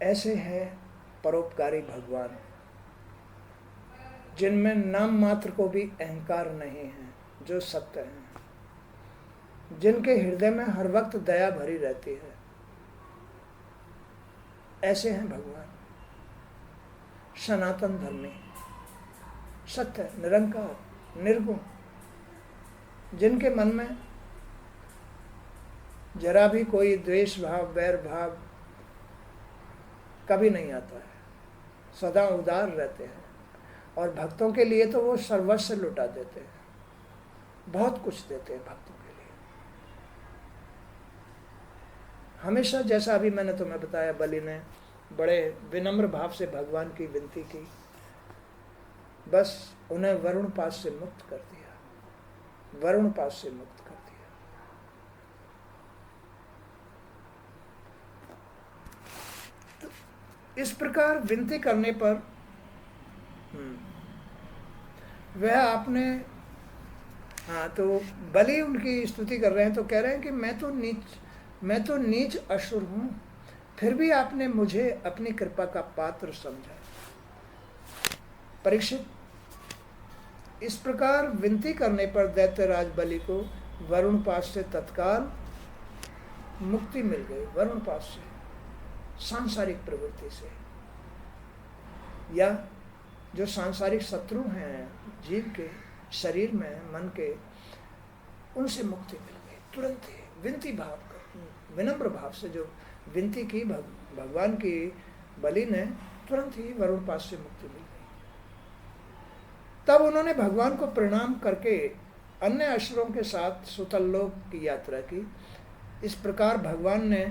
ऐसे हैं परोपकारी भगवान, जिनमें नाम मात्र को भी अहंकार नहीं है, जो सत्य हैं, जिनके हृदय में हर वक्त दया भरी रहती है। ऐसे हैं भगवान सनातन धर्मी, सत्य, निरंकार, निर्गुण, जिनके मन में जरा भी कोई द्वेष भाव, वैर भाव कभी नहीं आता है, सदा उदार रहते हैं। और भक्तों के लिए तो वो सर्वस्व लुटा देते हैं, बहुत कुछ देते हैं भक्तों के लिए। हमेशा, जैसा अभी मैंने तुम्हें बताया, बलि ने बड़े विनम्र भाव से भगवान की विनती की, बस उन्हें वरुण पास से मुक्त कर दिया, वरुण पास से मुक्त कर दिया। तो इस प्रकार विनती करने पर वह आपने, हाँ, तो बलि उनकी स्तुति कर रहे हैं, तो कह रहे हैं कि मैं तो नीच असुर हूँ, फिर भी आपने मुझे अपनी कृपा का पात्र समझा। परीक्षित, इस प्रकार विनती करने पर दैत्यराज बलि को वरुण पास से तत्काल मुक्ति मिल गई, वरुण पास से, सांसारिक प्रवृत्ति से, या जो सांसारिक शत्रु हैं जीव के शरीर में, मन के, उनसे मुक्ति मिल गई तुरंत ही। विनती भाव कर, विनम्र भाव से जो विनती की भगवान की बलि ने, तुरंत ही वरुण पास से मुक्ति मिल गई। तब उन्होंने भगवान को प्रणाम करके अन्य असुरों के साथ सुतल्लोक की यात्रा की। इस प्रकार भगवान ने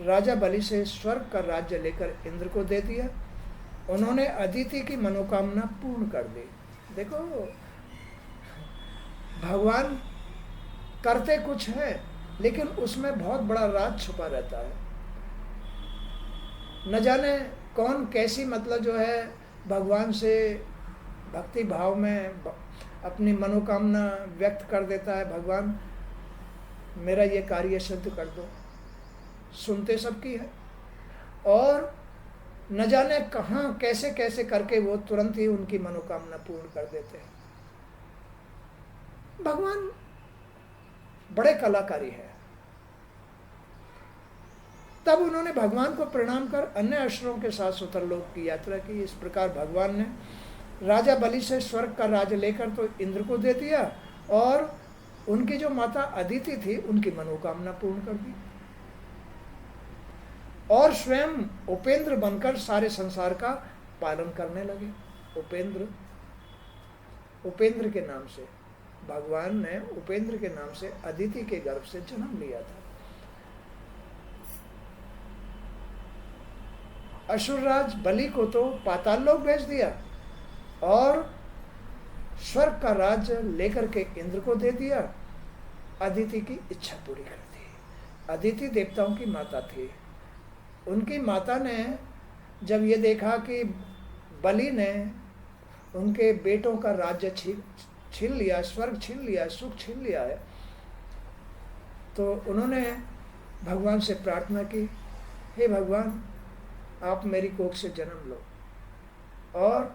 राजा बलि से स्वर्ग का राज्य लेकर इंद्र को दे दिया। उन्होंने अदिति की मनोकामना पूर्ण कर दी। देखो, भगवान करते कुछ है, लेकिन उसमें बहुत बड़ा राज छुपा रहता है। न जाने कौन कैसी, मतलब जो है, भगवान से भक्ति भाव में अपनी मनोकामना व्यक्त कर देता है, भगवान मेरा ये कार्य सिद्ध कर दो। सुनते सबकी है, और न जाने कहाँ कैसे कैसे करके वो तुरंत ही उनकी मनोकामना पूर्ण कर देते हैं। भगवान बड़े कलाकारी है। तब उन्होंने भगवान को प्रणाम कर अन्य असुरों के साथ सुतरलोक की यात्रा की। इस प्रकार भगवान ने राजा बलि से स्वर्ग का राज्य लेकर तो इंद्र को दे दिया, और उनकी जो माता अदिति थी उनकी मनोकामना पूर्ण कर दी, और स्वयं उपेंद्र बनकर सारे संसार का पालन करने लगे। उपेंद्र के नाम से भगवान ने, उपेंद्र के नाम से अदिति के गर्भ से जन्म लिया था। असुरराज बलि को तो पाताल लोक भेज दिया, और स्वर्ग का राज्य लेकर के इंद्र को दे दिया। अदिति की इच्छा पूरी कर दी। अदिति देवताओं की माता थी। उनकी माता ने जब ये देखा कि बलि ने उनके बेटों का राज्य छीन लिया, स्वर्ग छीन लिया, सुख छीन लिया है, तो उन्होंने भगवान से प्रार्थना की, हे भगवान, आप मेरी कोख से जन्म लो और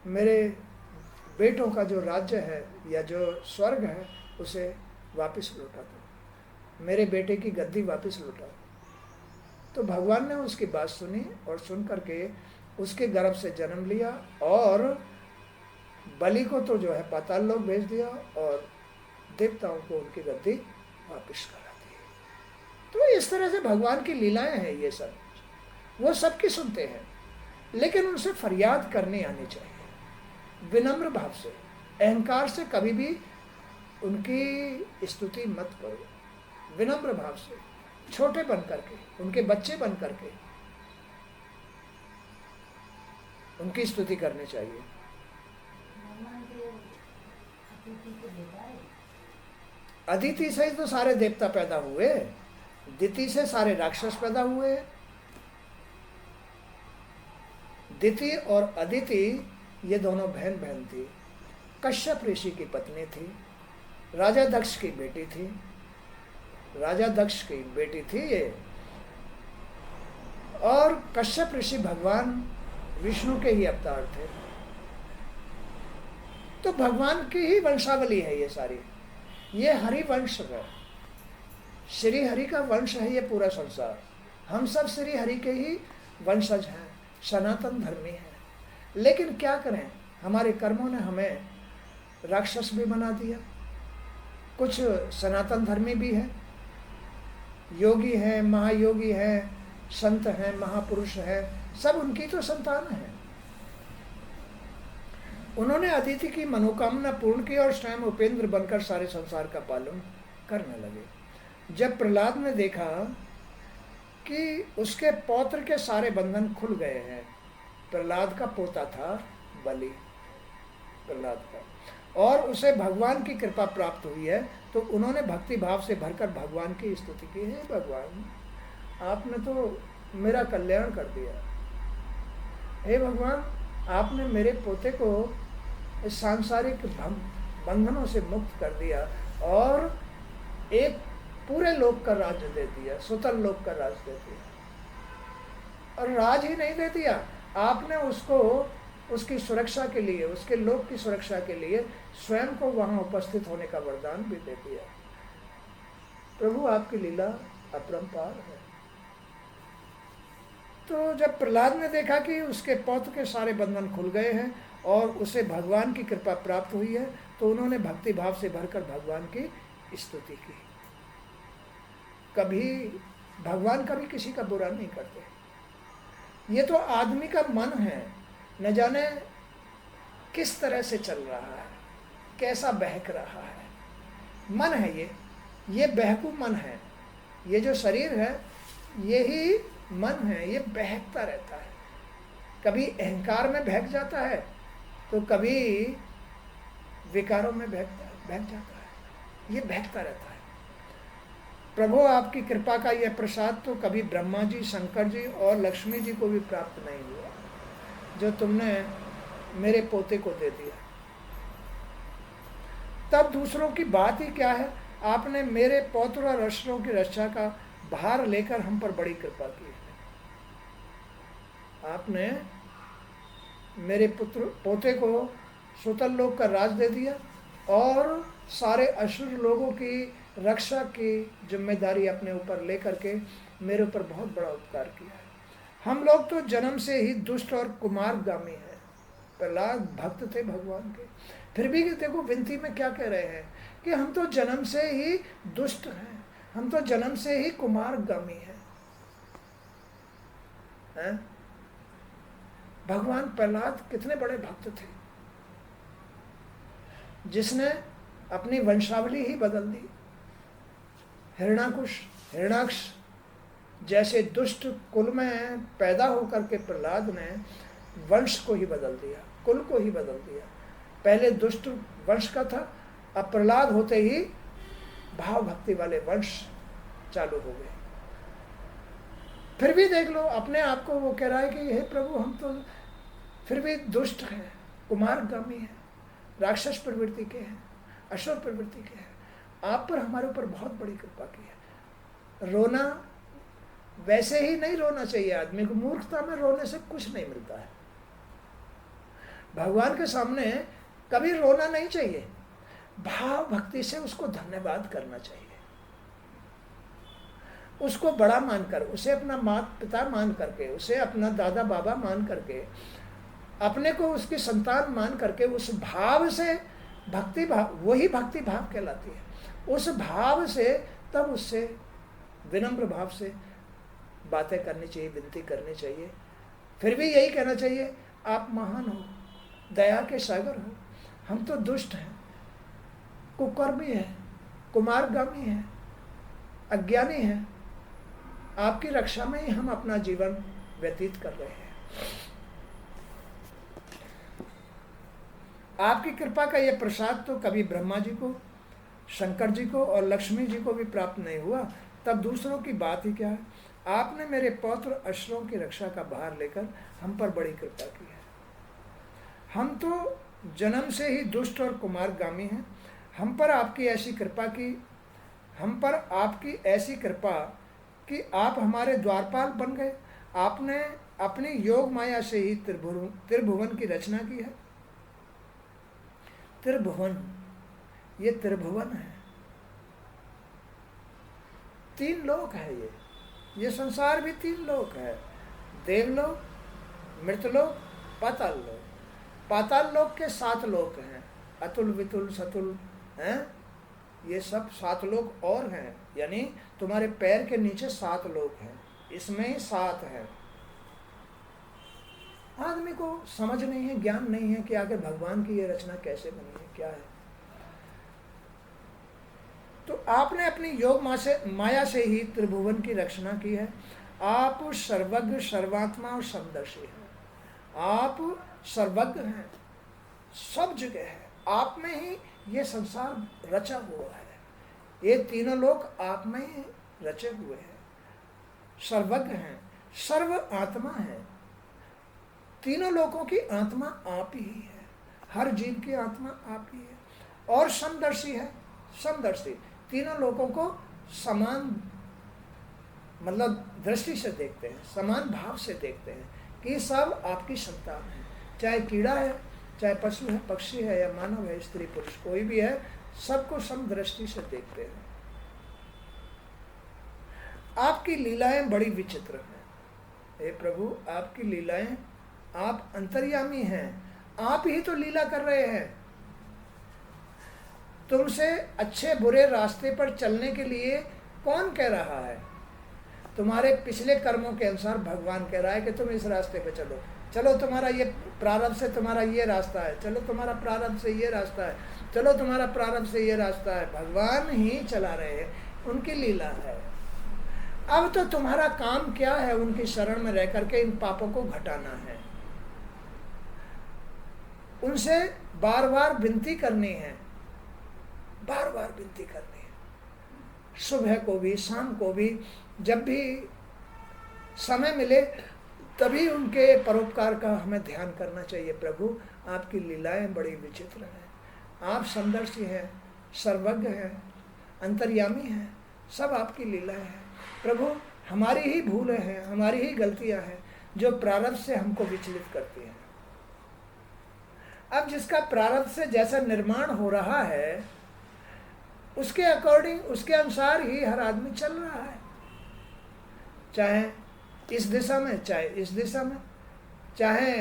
मेरे बेटों का जो राज्य है या जो स्वर्ग है उसे वापस लौटा दो, मेरे बेटे की गद्दी वापस लौटा दो। तो भगवान ने उसकी बात सुनी और सुन करके उसके गर्भ से जन्म लिया, और बलि को तो जो है पाताल लोक भेज दिया, और देवताओं को उनकी गद्दी वापस करा दी। तो इस तरह से भगवान की लीलाएं हैं ये सब। वो सबकी सुनते हैं, लेकिन उनसे फरियाद करनी आनी चाहिए विनम्र भाव से। अहंकार से कभी भी उनकी स्तुति मत करो। विनम्र भाव से, छोटे बन करके, उनके बच्चे बन करके उनकी स्तुति करनी चाहिए। अदिति से ही तो सारे देवता पैदा हुए, दिति से सारे राक्षस पैदा हुए। दिति और अदिति ये दोनों बहन बहन थी। कश्यप ऋषि की पत्नी थी, राजा दक्ष की बेटी थी। राजा दक्ष की बेटी थी ये, और कश्यप ऋषि भगवान विष्णु के ही अवतार थे। तो भगवान की ही वंशावली है ये सारी, ये हरि वंश है, श्री हरि का वंश है ये पूरा संसार। हम सब श्री हरि के ही वंशज हैं, सनातन धर्मी हैं। लेकिन क्या करें, हमारे कर्मों ने हमें राक्षस भी बना दिया। कुछ सनातन धर्मी भी हैं, योगी हैं, महायोगी हैं, संत हैं, महापुरुष हैं, सब उनकी तो संतान है। उन्होंने अदिति की मनोकामना पूर्ण की और स्वयं उपेंद्र बनकर सारे संसार का पालन करने लगे। जब प्रहलाद ने देखा कि उसके पौत्र के सारे बंधन खुल गए हैं, प्रहलाद का पोता था बलि, प्रहलाद का, और उसे भगवान की कृपा प्राप्त हुई है, तो उन्होंने भक्ति भाव से भरकर भगवान की स्तुति की। है भगवान, आपने तो मेरा कल्याण कर दिया। हे भगवान, आपने मेरे पोते को इस सांसारिक बंधनों से मुक्त कर दिया और एक पूरे लोक का राज्य दे दिया, सुतल लोक का राज्य दे दिया। और राज ही नहीं दे दिया, आपने उसको उसकी सुरक्षा के लिए, उसके लोक की सुरक्षा के लिए स्वयं को वहाँ उपस्थित होने का वरदान भी दे दिया। प्रभु, आपकी लीला अपरंपार है। तो जब प्रहलाद ने देखा कि उसके पौत्र के सारे बंधन खुल गए हैं और उसे भगवान की कृपा प्राप्त हुई है, तो उन्होंने भक्ति भाव से भरकर भगवान की स्तुति की। कभी भगवान कभी किसी का बुरा नहीं करते। ये तो आदमी का मन है, न जाने किस तरह से चल रहा है, कैसा बहक रहा है। मन है ये बहकू मन है। ये जो शरीर है यही मन है, ये बहकता रहता है। कभी अहंकार में बहक जाता है तो कभी विकारों में बहक जाता है, ये बहकता रहता है। प्रभु, आपकी कृपा का यह प्रसाद तो कभी ब्रह्मा जी, शंकर जी और लक्ष्मी जी को भी प्राप्त नहीं हुआ, जो तुमने मेरे पोते को दे दिया। तब दूसरों की बात ही क्या है, आपने मेरे पौत्र और अश्रों की रक्षा का भार लेकर हम पर बड़ी कृपा की है। आपने मेरे पोते को सुतल लोक का राज दे दिया और सारे असुर लोगों की रक्षा की जिम्मेदारी अपने ऊपर लेकर के मेरे ऊपर बहुत बड़ा उपकार किया है। हम लोग तो जन्म से ही दुष्ट और कुमारगामी हैं। प्रहलाद भक्त थे भगवान के, फिर भी देखो विनती में क्या कह रहे हैं कि हम तो जन्म से ही दुष्ट हैं, हम तो जन्म से ही कुमारगामी हैं। भगवान प्रहलाद कितने बड़े भक्त थे, जिसने अपनी वंशावली ही बदल दी। हिरण्याक्ष जैसे दुष्ट कुल में पैदा होकर के प्रहलाद ने वंश को ही बदल दिया, कुल को ही बदल दिया। पहले दुष्ट वंश का था, अब प्रहलाद होते ही भाव भक्ति वाले वंश चालू हो गए। फिर भी देख लो अपने आप को, वो कह रहा है कि हे प्रभु, हम तो फिर भी दुष्ट हैं, कुमारगामी हैं, राक्षस प्रवृत्ति के हैं, असुर प्रवृत्ति के हैं। आप पर हमारे ऊपर बहुत बड़ी कृपा की है। रोना वैसे ही नहीं रोना चाहिए आदमी को, मूर्खता में रोने से कुछ नहीं मिलता है। भगवान के सामने कभी रोना नहीं चाहिए, भाव भक्ति से उसको धन्यवाद करना चाहिए, उसको बड़ा मानकर, उसे अपना माता पिता मान करके, उसे अपना दादा बाबा मान करके, अपने को उसकी संतान मान करके, उस भाव से भक्ति भाव, वही भक्ति भाव कहलाती है। उस भाव से तब उससे विनम्र भाव से बातें करनी चाहिए, विनती करनी चाहिए। फिर भी यही कहना चाहिए, आप महान हो, दया के सागर हो, हम तो दुष्ट हैं, कुकर्मी हैं, कुमारगामी हैं, अज्ञानी हैं, आपकी रक्षा में ही हम अपना जीवन व्यतीत कर रहे हैं। आपकी कृपा का यह प्रसाद तो कभी ब्रह्मा जी को, शंकर जी को और लक्ष्मी जी को भी प्राप्त नहीं हुआ, तब दूसरों की बात ही क्या है। आपने मेरे पौत्र अश्रों की रक्षा का भार लेकर हम पर बड़ी कृपा की है। हम तो जन्म से ही दुष्ट और कुमारगामी हैं, हम पर आपकी ऐसी कृपा कि आप हमारे द्वारपाल बन गए, आपने अपनी योग माया से ही त्रिभुवन की रचना की है। त्रिभुवन, ये त्रिभुवन है, 3 लोक है। ये संसार भी 3 लोक है, देवलोक, मृतलोक, पाताल लोक। पाताल लोक के 7 लोक हैं, अतुल वितुल सतुल हैं, ये सब 7 लोक और हैं। यानी तुम्हारे पैर के नीचे 7 लोक हैं, इसमें ही 7 है। आदमी को समझ नहीं है, ज्ञान नहीं है कि आगे भगवान की ये रचना कैसे बनी है, क्या है। तो आपने अपनी योग माया से ही त्रिभुवन की रचना की है। आप सर्वज्ञ, सर्वात्मा और समदर्शी हैं। आप सर्वज्ञ हैं, सब जगह है, आप में ही ये संसार रचा हुआ है। ये तीनों लोग आप में ही रचे हुए हैं। सर्वज्ञ हैं, सर्व आत्मा है, तीनों लोगों की आत्मा आप ही है, हर जीव की आत्मा आप ही है। और समदर्शी है, समदर्शी तीनों लोगों को समान मतलब दृष्टि से देखते हैं, समान भाव से देखते हैं कि सब आपकी संतान है। चाहे कीड़ा है, चाहे पशु है, पक्षी है, या मानव है, स्त्री पुरुष कोई भी है, सबको समदृष्टि से देखते हैं। आपकी लीलाएं बड़ी विचित्र हैं। हे प्रभु, आपकी लीलाएं, आप अंतर्यामी हैं, आप ही तो लीला कर रहे हैं। तुमसे अच्छे बुरे रास्ते पर चलने के लिए कौन कह रहा है? तुम्हारे पिछले कर्मों के अनुसार भगवान कह रहा है कि तुम इस रास्ते पे चलो। चलो, तुम्हारा ये प्रारब्ध से तुम्हारा ये रास्ता है, चलो तुम्हारा प्रारब्ध से ये रास्ता है, चलो तुम्हारा प्रारब्ध से ये रास्ता है। भगवान ही चला रहे हैं, उनकी लीला है। अब तो तुम्हारा काम क्या है? उनकी शरण में रह करके इन पापों को घटाना है, उनसे बार बार विनती करनी है, बार बार विनती करनी है। सुबह को भी, शाम को भी, जब भी समय मिले तभी उनके परोपकार का हमें ध्यान करना चाहिए। प्रभु, आपकी लीलाएं बड़ी विचित्र हैं। आप समदर्शी हैं, सर्वज्ञ हैं, अंतर्यामी हैं, सब आपकी लीलाएं हैं। प्रभु, हमारी ही भूलें हैं, हमारी ही गलतियां हैं जो प्रारब्ध से हमको विचलित करती हैं। अब जिसका प्रारब्ध से जैसा निर्माण हो रहा है, उसके अकॉर्डिंग, उसके अनुसार ही हर आदमी चल रहा है। चाहे इस दिशा में, चाहे इस दिशा में, चाहे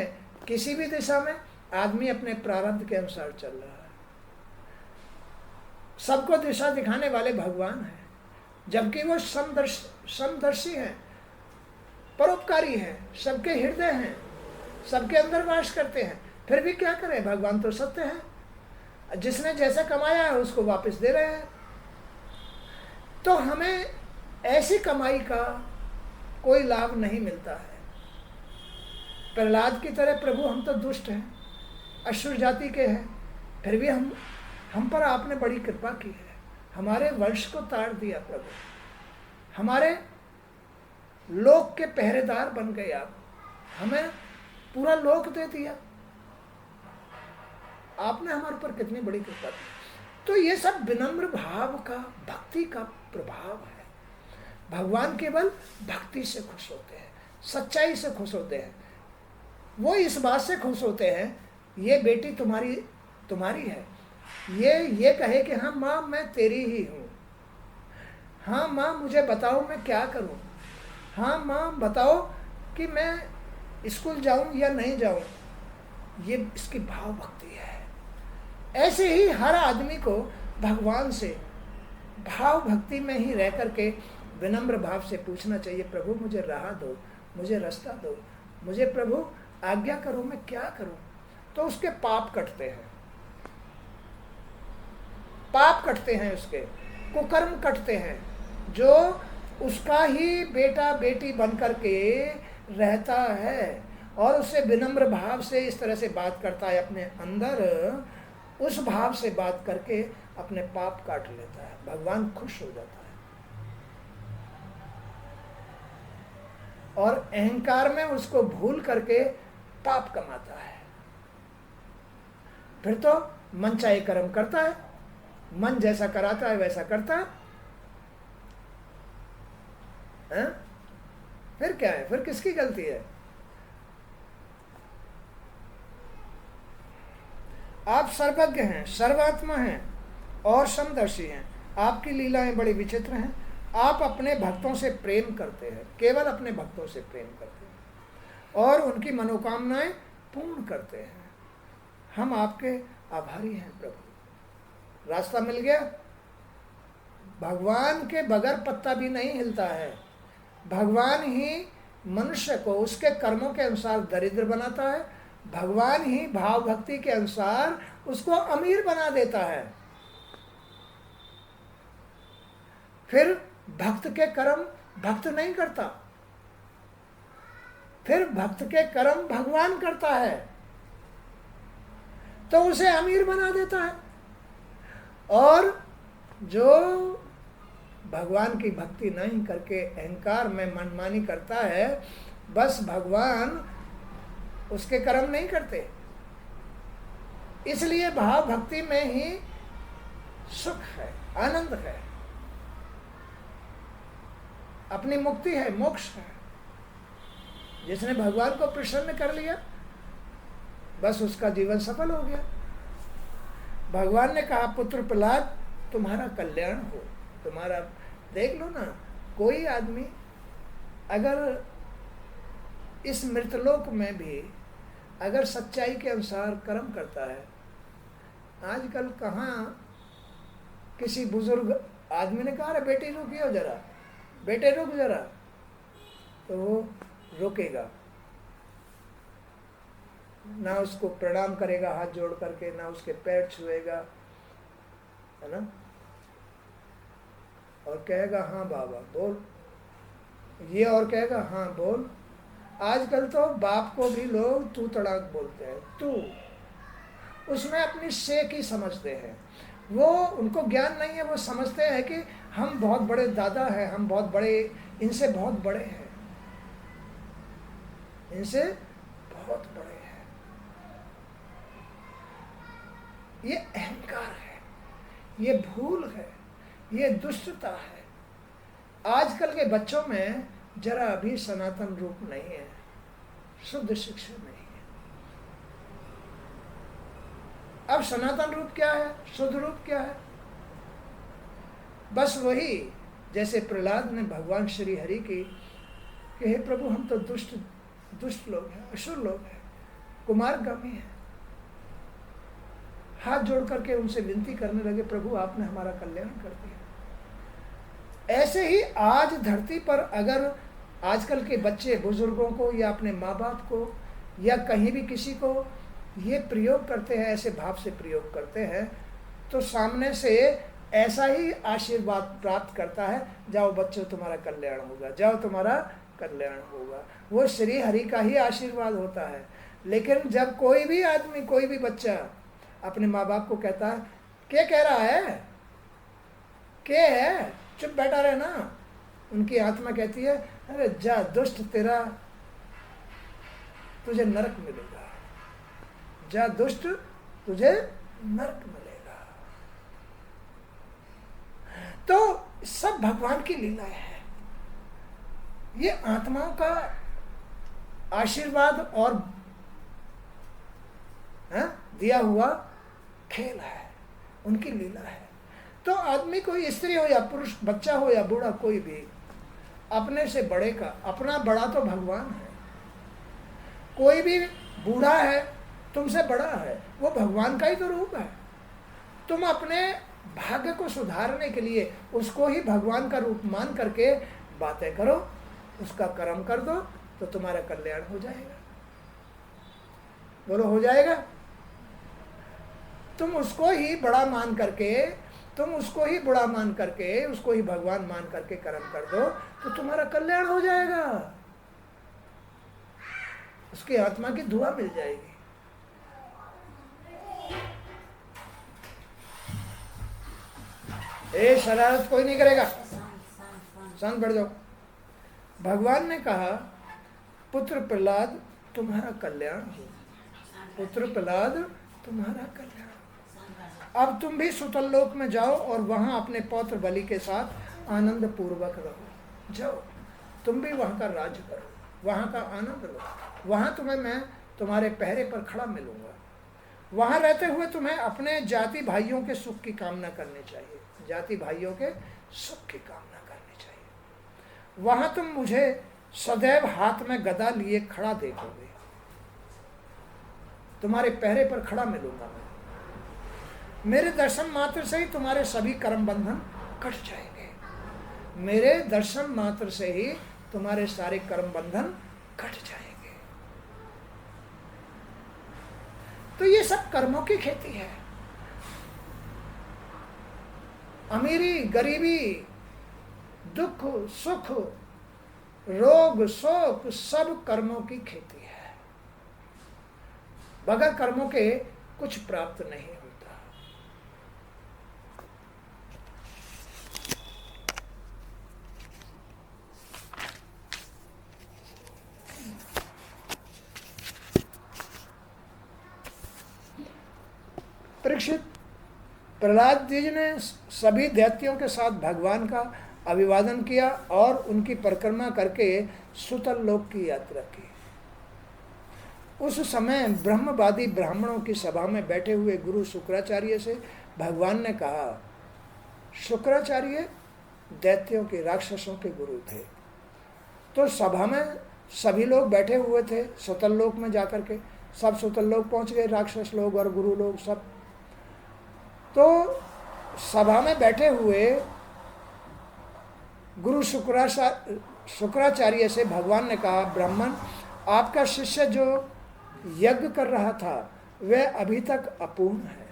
किसी भी दिशा में, आदमी अपने प्रारब्ध के अनुसार चल रहा है। सबको दिशा दिखाने वाले भगवान हैं, जबकि वो समदर्शी हैं, परोपकारी हैं, सबके हृदय हैं, सबके अंदर वास करते हैं। फिर भी क्या करें, भगवान तो सत्य है, जिसने जैसा कमाया है उसको वापस दे रहे हैं। तो हमें ऐसी कमाई का कोई लाभ नहीं मिलता है। प्रहलाद की तरह प्रभु, हम तो दुष्ट हैं, असुर जाति के हैं, फिर भी हम पर आपने बड़ी कृपा की है। हमारे वंश को ताड़ दिया प्रभु, हमारे लोक के पहरेदार बन गए आप, हमें पूरा लोक दे दिया। आपने हमारे ऊपर कितनी बड़ी कृपा की। तो ये सब विनम्र भाव का, भक्ति का प्रभाव है। भगवान केवल भक्ति से खुश होते हैं, सच्चाई से खुश होते हैं। वो इस बात से खुश होते हैं, ये बेटी तुम्हारी है, ये कहे कि हाँ माँ, मैं तेरी ही हूँ। हाँ माँ, मुझे बताओ मैं क्या करूँ। हाँ माँ, बताओ कि मैं स्कूल जाऊँ या नहीं जाऊँ। ये इसकी भाव भक्ति है। ऐसे ही हर आदमी को भगवान से भाव भक्ति में ही रह करके विनम्र भाव से पूछना चाहिए, प्रभु मुझे राह दो, मुझे रास्ता दो, मुझे प्रभु आज्ञा करो, मैं क्या करूं। तो उसके पाप कटते हैं, पाप कटते हैं, उसके कुकर्म कटते हैं। जो उसका ही बेटा बेटी बन करके रहता है और उससे विनम्र भाव से इस तरह से बात करता है, अपने अंदर उस भाव से बात करके अपने पाप काट लेता है, भगवान खुश हो जाता है। और अहंकार में उसको भूल करके पाप कमाता है। फिर तो मन चाहे कर्म करता है, मन जैसा कराता है वैसा करता है। फिर क्या है, फिर किसकी गलती है? आप सर्वज्ञ हैं, सर्वात्मा हैं और समदर्शी हैं। आपकी लीलाएं बड़ी विचित्र हैं। आप अपने भक्तों से प्रेम करते हैं, केवल अपने भक्तों से प्रेम करते हैं और उनकी मनोकामनाएं पूर्ण करते हैं। हम आपके आभारी हैं प्रभु। रास्ता मिल गया। भगवान के बगैर पत्ता भी नहीं हिलता है। भगवान ही मनुष्य को उसके कर्मों के अनुसार दरिद्र बनाता है। भगवान ही भाव भक्ति के अनुसार उसको अमीर बना देता है। फिर भक्त के कर्म भक्त नहीं करता, फिर भक्त के कर्म भगवान करता है, तो उसे अमीर बना देता है। और जो भगवान की भक्ति नहीं करके अहंकार में मनमानी करता है, बस भगवान उसके कर्म नहीं करते। इसलिए भाव भक्ति में ही सुख है, आनंद है, अपनी मुक्ति है, मोक्ष है। जिसने भगवान को प्रसन्न कर लिया, बस उसका जीवन सफल हो गया। भगवान ने कहा, पुत्र प्रहलाद तुम्हारा कल्याण हो, तुम्हारा। देख लो ना, कोई आदमी अगर इस मृतलोक में भी अगर सच्चाई के अनुसार कर्म करता है, आजकल कहाँ किसी बुजुर्ग आदमी ने कहा, अरे बेटी रुकियो जरा, बेटे रुक जरा, तो वो रुकेगा ना, उसको प्रणाम करेगा हाथ जोड़ करके, ना उसके पैर छुएगा, है ना, और कहेगा हाँ बाबा बोल, ये और कहेगा हाँ बोल। आजकल तो बाप को भी लोग तू तड़ाक बोलते हैं, तू, उसमें अपनी शेख ही समझते हैं। वो, उनको ज्ञान नहीं है। वो समझते हैं कि हम बहुत बड़े दादा हैं, हम बहुत बड़े, इनसे बहुत बड़े हैं, इनसे बहुत बड़े हैं। ये अहंकार है, ये भूल है, ये दुष्टता है। आजकल के बच्चों में जरा भी सनातन रूप नहीं है, शुद्ध शिक्षा नहीं है। अब सनातन रूप क्या है, शुद्ध रूप क्या है? बस वही, जैसे प्रहलाद ने भगवान श्री हरि की कि हे प्रभु, हम तो दुष्ट लोग हैं, असुर लोग हैं, कुमारगामी हैं। हाथ जोड़ करके उनसे विनती करने लगे, प्रभु आपने हमारा कल्याण कर दिया। ऐसे ही आज धरती पर अगर आजकल के बच्चे बुजुर्गों को या अपने माँ बाप को या कहीं भी किसी को ये प्रयोग करते हैं, ऐसे भाव से प्रयोग करते हैं, तो सामने से ऐसा ही आशीर्वाद प्राप्त करता है, जाओ बच्चों तुम्हारा कल्याण होगा, जाओ तुम्हारा कल्याण होगा। वो श्री हरि का ही आशीर्वाद होता है। लेकिन जब कोई भी आदमी, कोई भी बच्चा अपने माँ बाप को कहता है, क्या कह रहा है, क्या है, चुप बैठा रहे ना, उनकी आत्मा कहती है, अरे जा दुष्ट, तेरा तुझे नरक मिलेगा, जा दुष्ट, तुझे नरक मिलेगा। तो सब भगवान की लीला है। ये आत्माओं का आशीर्वाद और दिया हुआ खेल है, उनकी लीला है। तो आदमी, कोई स्त्री हो या पुरुष, बच्चा हो या बूढ़ा, कोई भी अपने से बड़े का, अपना बड़ा तो भगवान है। कोई भी बूढ़ा है, तुमसे बड़ा है, वो भगवान का ही तो रूप है। तुम अपने भाग्य को सुधारने के लिए उसको ही भगवान का रूप मान करके बातें करो, उसका कर्म कर दो, तो तुम्हारा कल्याण हो जाएगा। बोलो, हो जाएगा? तुम उसको ही बड़ा मान करके, तुम उसको ही बुरा मान करके, उसको ही भगवान मान करके कर्म कर दो, तो तुम्हारा कल्याण हो जाएगा, उसकी आत्मा की दुआ मिल जाएगी। शरारत कोई नहीं करेगा, शांत बैठ जाओ। भगवान ने कहा, पुत्र प्रहलाद तुम्हारा कल्याण हो, पुत्र प्रहलाद तुम्हारा कल्याण। अब तुम भी सुतल लोक में जाओ और वहां अपने पौत्र बलि के साथ आनंद पूर्वक रहो। जाओ, तुम भी वहाँ का राज्य करो, वहाँ का आनंद लो, वहाँ तुम्हें मैं तुम्हारे पहरे पर खड़ा मिलूंगा। वहाँ रहते हुए तुम्हें अपने जाति भाइयों के सुख की कामना करनी चाहिए, जाति भाइयों के सुख की कामना करनी चाहिए। वहाँ तुम मुझे सदैव हाथ में गदा लिए खड़ा देखोगे, तुम्हारे पहरे पर खड़ा मिलूंगा मैं। मेरे दर्शन मात्र से ही तुम्हारे सभी कर्म बंधन कट जाएंगे, मेरे दर्शन मात्र से ही तुम्हारे सारे कर्म बंधन कट जाएंगे। तो ये सब कर्मों की खेती है। अमीरी गरीबी, दुख सुख, रोग शोक, सब कर्मों की खेती है। बगैर कर्मों के कुछ प्राप्त नहीं होता। परीक्षित, प्रहलाद जी ने सभी दैत्यों के साथ भगवान का अभिवादन किया और उनकी परिक्रमा करके सुतल लोक की यात्रा की। उस समय ब्रह्मवादी ब्राह्मणों की सभा में बैठे हुए गुरु शुक्राचार्य से भगवान ने कहा, शुक्राचार्य दैत्यों के, राक्षसों के गुरु थे। तो सभा में सभी लोग बैठे हुए थे सुतल लोक में जाकर के, सब सुतल लोक पहुंच गए, राक्षस लोग और गुरु लोग सब। तो सभा में बैठे हुए गुरु शुक्राचार्य से भगवान ने कहा, ब्राह्मण, आपका शिष्य जो यज्ञ कर रहा था वह अभी तक अपूर्ण है।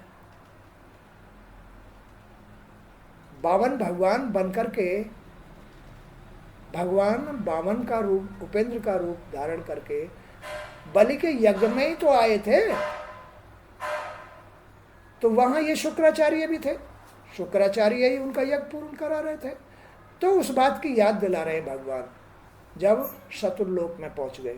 52 भगवान बनकर के, भगवान 52 का रूप, उपेंद्र का रूप धारण करके बलि के यज्ञ में ही तो आए थे। तो वहां ये शुक्राचार्य भी थे, शुक्राचार्य ही उनका यज्ञ पूर्ण करा रहे थे। तो उस बात की याद दिला रहे भगवान जब शत्रुलोक में पहुंच गए।